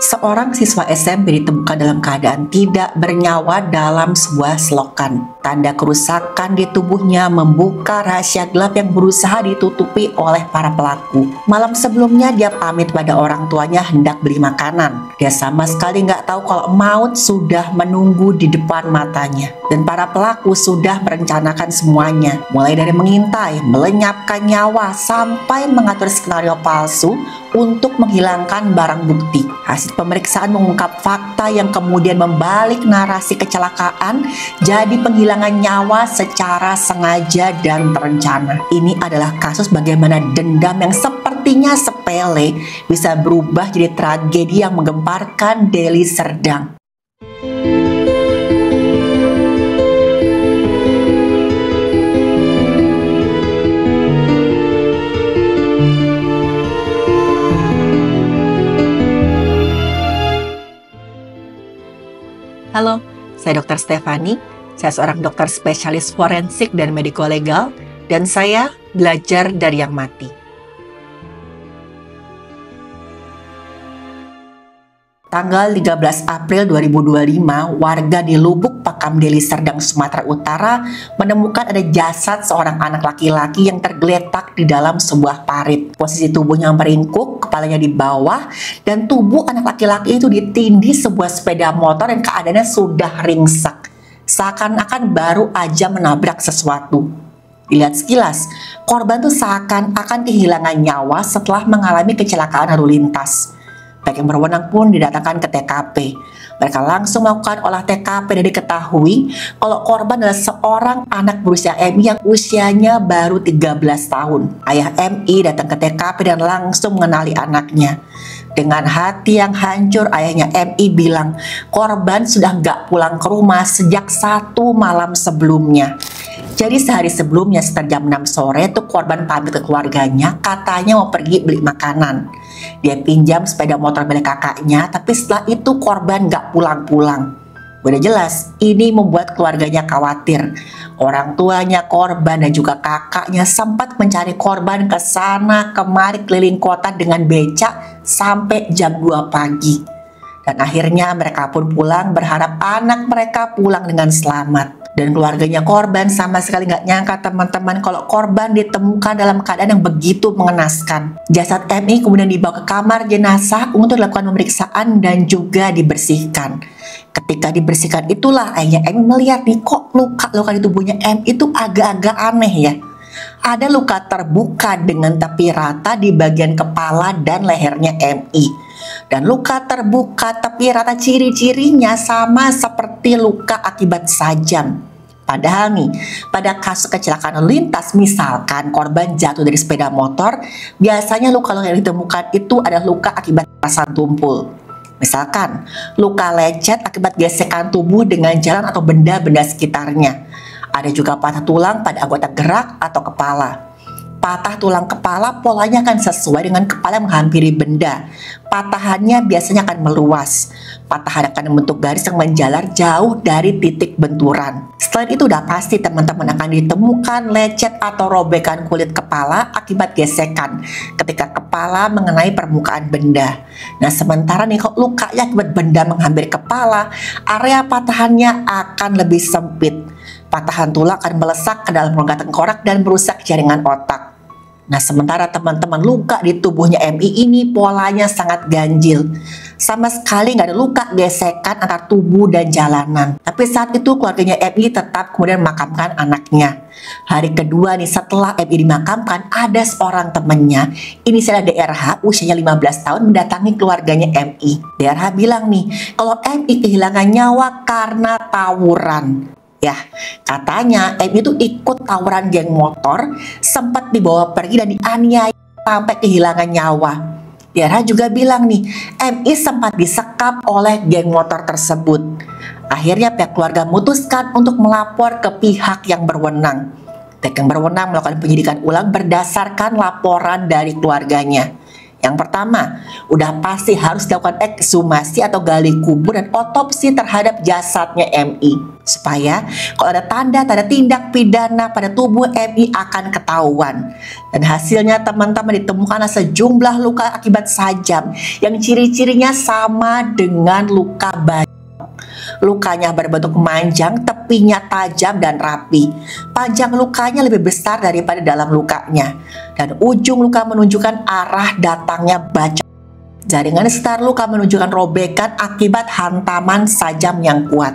Seorang siswa SMP ditemukan dalam keadaan tidak bernyawa dalam sebuah selokan. Tanda kerusakan di tubuhnya membuka rahasia gelap yang berusaha ditutupi oleh para pelaku. Malam sebelumnya dia pamit pada orang tuanya hendak beli makanan. Dia sama sekali nggak tahu kalau maut sudah menunggu di depan matanya. Dan para pelaku sudah merencanakan semuanya. Mulai dari mengintai, melenyapkan nyawa, sampai mengatur skenario palsu untuk menghilangkan barang bukti. Hasil pemeriksaan mengungkap fakta yang kemudian membalik narasi kecelakaan jadi penghilangan nyawa secara sengaja dan terencana. Ini adalah kasus bagaimana dendam yang sepertinya sepele bisa berubah jadi tragedi yang menggemparkan Deli Serdang. Halo, saya Dr. Stefani. Saya seorang dokter spesialis forensik dan mediko-legal, dan saya belajar dari yang mati. Tanggal 13 April 2025, warga di Lubuk Pakam, Deli Serdang, Sumatera Utara menemukan ada jasad seorang anak laki-laki yang tergeletak di dalam sebuah parit. Posisi tubuhnya meringkuk, kepalanya di bawah, dan tubuh anak laki-laki itu ditindih sebuah sepeda motor yang keadaannya sudah ringsek. Seakan-akan baru aja menabrak sesuatu. Dilihat sekilas, korban tuh seakan-akan kehilangan nyawa setelah mengalami kecelakaan lalu lintas. Pihak yang berwenang pun didatangkan ke TKP. Mereka langsung melakukan olah TKP dan diketahui kalau korban adalah seorang anak berusia MI yang usianya baru 13 tahun. Ayah MI datang ke TKP dan langsung mengenali anaknya. Dengan hati yang hancur, ayahnya MI bilang korban sudah gak pulang ke rumah sejak 1 malam sebelumnya. Jadi sehari sebelumnya sekitar jam 6 sore tuh korban pamit ke keluarganya, katanya mau pergi beli makanan. Dia pinjam sepeda motor milik kakaknya, tapi setelah itu korban gak pulang-pulang. Udah jelas, ini membuat keluarganya khawatir. Orang tuanya korban dan juga kakaknya sempat mencari korban ke sana kemari keliling kota dengan becak sampai jam 2 pagi. Dan akhirnya mereka pun pulang berharap anak mereka pulang dengan selamat. Dan keluarganya korban sama sekali nggak nyangka teman-teman kalau korban ditemukan dalam keadaan yang begitu mengenaskan. Jasad MI kemudian dibawa ke kamar jenazah untuk dilakukan pemeriksaan dan juga dibersihkan. Ketika dibersihkan itulah ayahnya MI melihat nih kok luka-luka di tubuhnya MI itu agak-agak aneh ya. Ada luka terbuka dengan tepi rata di bagian kepala dan lehernya MI. Dan luka terbuka tepi rata ciri-cirinya sama seperti luka akibat sajam. Padahal nih, pada kasus kecelakaan lalu lintas, misalkan korban jatuh dari sepeda motor, biasanya luka-luka yang ditemukan itu adalah luka akibat kerasan tumpul. Misalkan, luka lecet akibat gesekan tubuh dengan jalan atau benda-benda sekitarnya. Ada juga patah tulang pada anggota gerak atau kepala. Patah tulang kepala polanya akan sesuai dengan kepala yang menghampiri benda. Patahannya biasanya akan meluas. Patahan akan membentuk garis yang menjalar jauh dari titik benturan. Selain itu udah pasti teman-teman akan ditemukan lecet atau robekan kulit kepala akibat gesekan ketika kepala mengenai permukaan benda. Nah sementara nih kalau lukanya akibat benda menghampiri kepala, area patahannya akan lebih sempit. Patahan tulang akan melesak ke dalam rongga tengkorak dan merusak jaringan otak. Nah sementara teman-teman luka di tubuhnya MI ini polanya sangat ganjil. Sama sekali nggak ada luka gesekan antar tubuh dan jalanan. Tapi saat itu keluarganya MI tetap kemudian memakamkan anaknya. Hari kedua nih setelah MI dimakamkan, ada seorang temannya, inisialnya DRH, usianya 15 tahun, mendatangi keluarganya MI. DRH bilang nih kalau MI kehilangan nyawa karena tawuran. Ya, katanya MI itu ikut tawuran geng motor, sempat dibawa pergi dan dianiaya sampai kehilangan nyawa. DRH juga bilang nih, MI sempat disekap oleh geng motor tersebut. Akhirnya pihak keluarga memutuskan untuk melapor ke pihak yang berwenang. Pihak yang berwenang melakukan penyidikan ulang berdasarkan laporan dari keluarganya. Yang pertama, udah pasti harus dilakukan ekshumasi atau gali kubur dan otopsi terhadap jasadnya MI. Supaya kalau ada tanda-tanda tindak pidana pada tubuh MI akan ketahuan. Dan hasilnya teman-teman ditemukanlah sejumlah luka akibat sajam yang ciri-cirinya sama dengan luka bajak. Lukanya berbentuk memanjang, tepinya tajam dan rapi. Panjang lukanya lebih besar daripada dalam lukanya. Dan ujung luka menunjukkan arah datangnya bacok. Jaringan sekitar luka menunjukkan robekan akibat hantaman sajam yang kuat.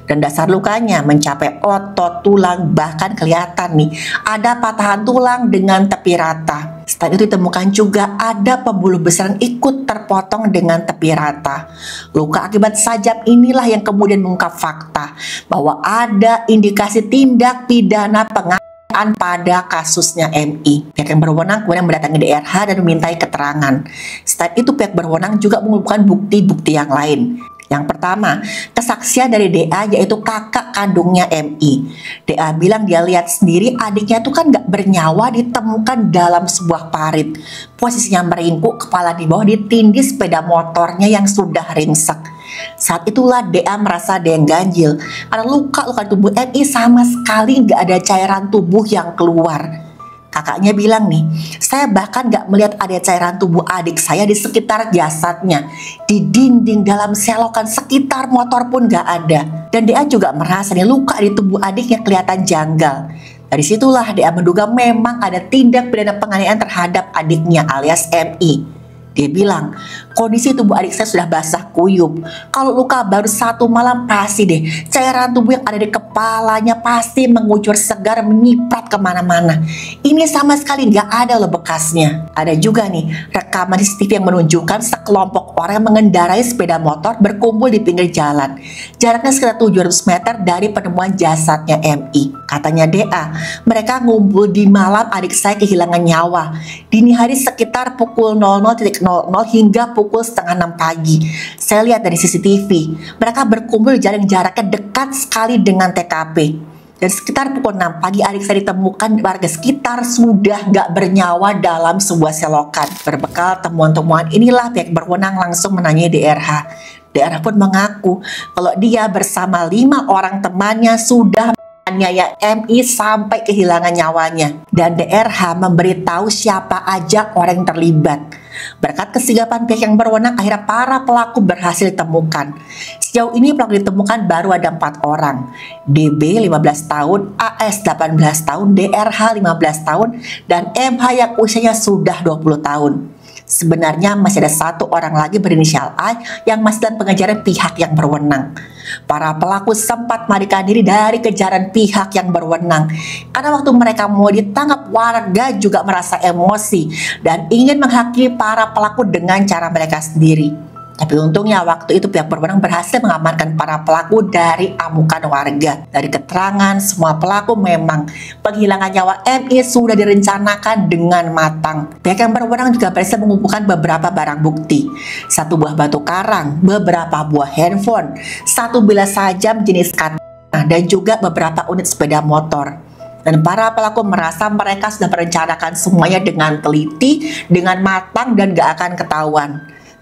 Dan dasar lukanya mencapai otot tulang, bahkan kelihatan nih ada patahan tulang dengan tepi rata. Selain itu ditemukan juga ada pembuluh besar yang ikut terpotong dengan tepi rata. Luka akibat sajam inilah yang kemudian mengungkap fakta bahwa ada indikasi tindak pidana penganiayaan pada kasusnya MI. Pihak yang berwenang kemudian mendatangi DRH dan memintai keterangan. Selain itu pihak berwenang juga mengumpulkan bukti-bukti yang lain. Yang pertama, kesaksian dari DA yaitu kakak kandungnya MI. DA bilang dia lihat sendiri adiknya itu kan gak bernyawa ditemukan dalam sebuah parit. Posisinya meringkuk, kepala di bawah ditindih sepeda motornya yang sudah ringsek. Saat itulah DA merasa ada yang ganjil. Ada luka-luka tubuh MI sama sekali gak ada cairan tubuh yang keluar. Kakaknya bilang nih, saya bahkan gak melihat ada cairan tubuh adik saya di sekitar jasadnya. Di dinding, dalam selokan, sekitar motor pun gak ada. Dan DA juga merasa nih luka di tubuh adiknya kelihatan janggal. Dari situlah DA menduga memang ada tindak pidana penganiayaan terhadap adiknya alias MI. Dia bilang, kondisi tubuh adik saya sudah basah kuyup. Kalau luka baru 1 malam pasti deh cairan tubuh yang ada di kepalanya pasti mengucur segar menyiprat kemana-mana. Ini sama sekali nggak ada loh bekasnya. Ada juga nih rekaman CCTV yang menunjukkan sekelompok orang yang mengendarai sepeda motor berkumpul di pinggir jalan. Jaraknya sekitar 700 meter dari penemuan jasadnya MI. Katanya DA, mereka ngumpul di malam adik saya kehilangan nyawa. Dini hari sekitar pukul 00.00 hingga pukul setengah 6 pagi. Saya lihat dari CCTV, mereka berkumpul jaraknya dekat sekali dengan TKP. Dan sekitar pukul 6 pagi adik saya ditemukan warga sekitar sudah gak bernyawa dalam sebuah selokan. Berbekal temuan-temuan inilah pihak berwenang langsung menanyai DRH. DRH pun mengaku kalau dia bersama 5 orang temannya sudah menganiaya MI sampai kehilangan nyawanya. Dan DRH memberitahu siapa aja orang yang terlibat. Berkat kesigapan pihak yang berwenang, akhirnya para pelaku berhasil ditemukan. Sejauh ini pelaku ditemukan baru ada 4 orang. DB 15 tahun, AS 18 tahun, DRH 15 tahun, dan MH yang usianya sudah 20 tahun. Sebenarnya masih ada 1 orang lagi berinisial A yang masih dalam pengejaran pihak yang berwenang. Para pelaku sempat melarikan diri dari kejaran pihak yang berwenang. Karena waktu mereka mau ditangkap, warga juga merasa emosi dan ingin menghakimi para pelaku dengan cara mereka sendiri. Tapi untungnya waktu itu pihak berwenang berhasil mengamankan para pelaku dari amukan warga. Dari keterangan semua pelaku memang penghilangan nyawa MI sudah direncanakan dengan matang. Pihak yang berwenang juga berhasil mengumpulkan beberapa barang bukti. 1 buah batu karang, beberapa buah handphone, 1 bilah sajam jenis katana, dan juga beberapa unit sepeda motor. Dan para pelaku merasa mereka sudah merencanakan semuanya dengan teliti, dengan matang dan gak akan ketahuan.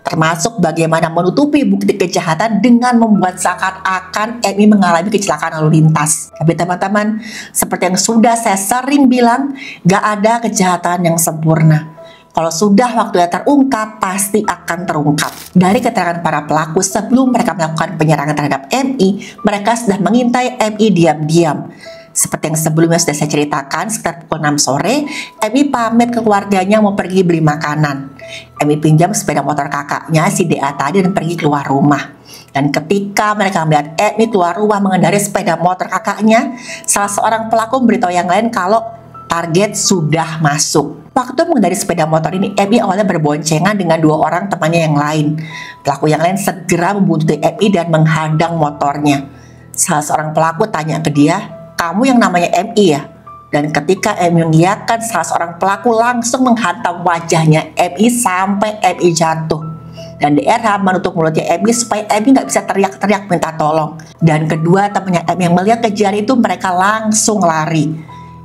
Termasuk bagaimana menutupi bukti kejahatan dengan membuat seakan-akan MI mengalami kecelakaan lalu lintas. Tapi teman-teman, seperti yang sudah saya sering bilang, gak ada kejahatan yang sempurna. Kalau sudah waktunya terungkap, pasti akan terungkap. Dari keterangan para pelaku sebelum mereka melakukan penyerangan terhadap MI, mereka sudah mengintai MI diam-diam. Seperti yang sebelumnya sudah saya ceritakan, sekitar pukul 6 sore, MI pamit ke keluarganya mau pergi beli makanan. MI pinjam sepeda motor kakaknya, si DA tadi, dan pergi keluar rumah. Dan ketika mereka melihat MI keluar rumah mengendarai sepeda motor kakaknya, salah seorang pelaku memberitahu yang lain kalau target sudah masuk. Waktu mengendarai sepeda motor ini, MI awalnya berboncengan dengan 2 orang temannya yang lain. Pelaku yang lain segera membuntuti MI dan menghadang motornya. Salah seorang pelaku tanya ke dia, "Kamu yang namanya MI ya?" Dan ketika MI mengiyakan, salah seorang pelaku langsung menghantam wajahnya MI sampai MI jatuh. Dan DRH menutup mulutnya MI supaya MI nggak bisa teriak-teriak minta tolong. Dan kedua temannya MI yang melihat kejadian itu, mereka langsung lari.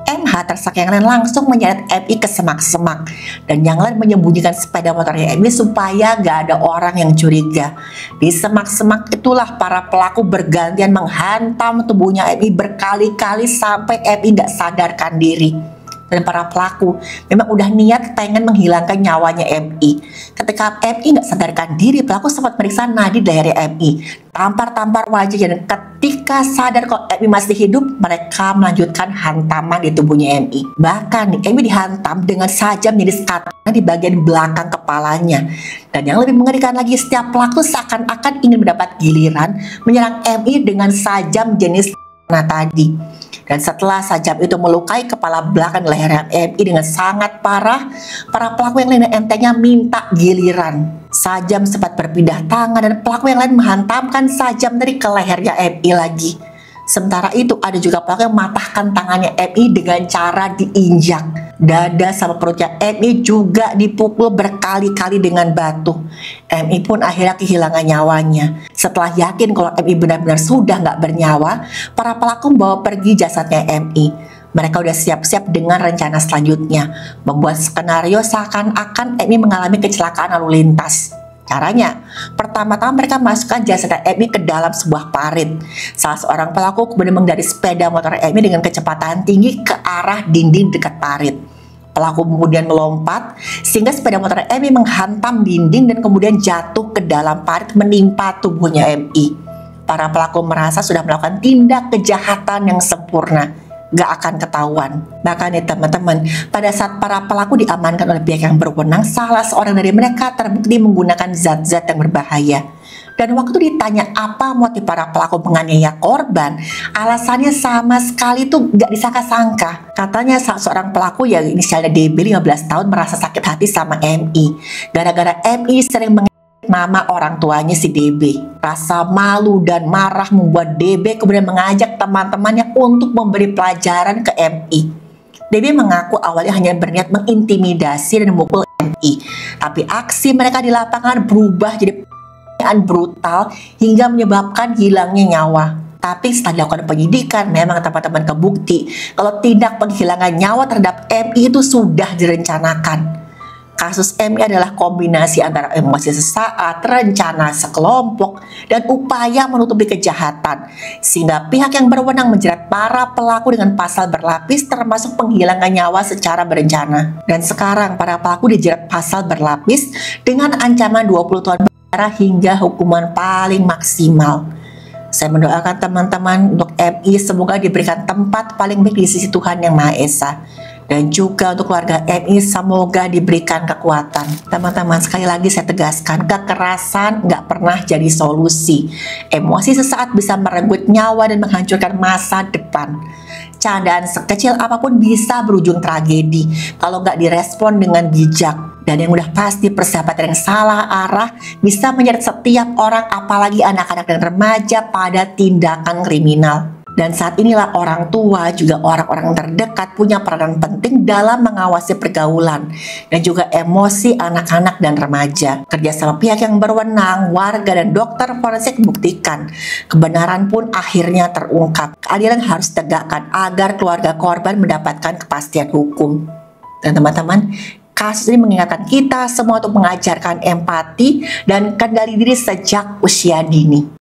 MH tersangka yang lain langsung menyeret MI ke semak-semak dan yang lain menyembunyikan sepeda motornya MI supaya gak ada orang yang curiga. Di semak-semak itulah para pelaku bergantian menghantam tubuhnya MI berkali-kali sampai MI gak sadarkan diri. Dan para pelaku memang udah niat pengen menghilangkan nyawanya MI. Ketika MI nggak sadarkan diri, pelaku sempat meriksa nadi lehernya MI, tampar-tampar wajahnya, dan ketika sadar kok MI masih hidup, mereka melanjutkan hantaman di tubuhnya MI. Bahkan MI dihantam dengan sajam jenis katana di bagian belakang kepalanya. Dan yang lebih mengerikan lagi, setiap pelaku seakan-akan ingin mendapat giliran menyerang MI dengan sajam jenis katana tadi. Dan setelah sajam itu melukai kepala belakang leher MI dengan sangat parah, para pelaku yang lain entengnya minta giliran. Sajam sempat berpindah tangan dan pelaku yang lain menghantamkan sajam dari ke lehernya MI lagi. Sementara itu ada juga pelaku yang mematahkan tangannya MI dengan cara diinjak. Dada sama perutnya MI juga dipukul berkali-kali dengan batu. MI pun akhirnya kehilangan nyawanya. Setelah yakin kalau MI benar-benar sudah nggak bernyawa, para pelaku membawa pergi jasadnya MI. Mereka udah siap-siap dengan rencana selanjutnya, membuat skenario seakan-akan MI mengalami kecelakaan lalu lintas. Caranya, pertama-tama mereka masukkan jasad MI ke dalam sebuah parit. Salah seorang pelaku kemudian mengendari sepeda motor MI dengan kecepatan tinggi ke arah dinding dekat parit. Pelaku kemudian melompat sehingga sepeda motor MI menghantam dinding dan kemudian jatuh ke dalam parit menimpa tubuhnya MI. Para pelaku merasa sudah melakukan tindak kejahatan yang sempurna, gak akan ketahuan. Bahkan nih teman-teman, pada saat para pelaku diamankan oleh pihak yang berwenang, salah seorang dari mereka terbukti menggunakan zat-zat yang berbahaya. Dan waktu ditanya apa motif para pelaku menganiaya korban, alasannya sama sekali tuh gak disangka-sangka. Katanya seorang pelaku yang inisialnya DB 15 tahun merasa sakit hati sama MI. Gara-gara MI sering nama orang tuanya si DB. Rasa malu dan marah membuat DB kemudian mengajak teman-temannya untuk memberi pelajaran ke MI. DB mengaku awalnya hanya berniat mengintimidasi dan memukul MI, tapi aksi mereka di lapangan berubah jadi brutal hingga menyebabkan hilangnya nyawa. Tapi setelah dilakukan penyidikan, memang teman-teman kebukti kalau tindak penghilangan nyawa terhadap MI itu sudah direncanakan. Kasus MI adalah kombinasi antara emosi sesaat, rencana sekelompok, dan upaya menutupi kejahatan, sehingga pihak yang berwenang menjerat para pelaku dengan pasal berlapis termasuk penghilangan nyawa secara berencana. Dan sekarang para pelaku dijerat pasal berlapis dengan ancaman 20 tahun penjara hingga hukuman paling maksimal. Saya mendoakan teman-teman untuk MI semoga diberikan tempat paling baik di sisi Tuhan Yang Maha Esa. Dan juga untuk keluarga MI semoga diberikan kekuatan. Teman-teman, sekali lagi saya tegaskan, kekerasan nggak pernah jadi solusi. Emosi sesaat bisa merenggut nyawa dan menghancurkan masa depan. Candaan sekecil apapun bisa berujung tragedi kalau nggak direspon dengan bijak. Dan yang udah pasti, persahabatan yang salah arah bisa menyeret setiap orang, apalagi anak-anak dan remaja, pada tindakan kriminal. Dan saat inilah orang tua juga orang-orang terdekat punya peranan penting dalam mengawasi pergaulan dan juga emosi anak-anak dan remaja. Kerjasama pihak yang berwenang, warga dan dokter forensik membuktikan kebenaran pun akhirnya terungkap. Keadilan harus ditegakkan agar keluarga korban mendapatkan kepastian hukum. Dan teman-teman, kasus ini mengingatkan kita semua untuk mengajarkan empati dan kendali diri sejak usia dini.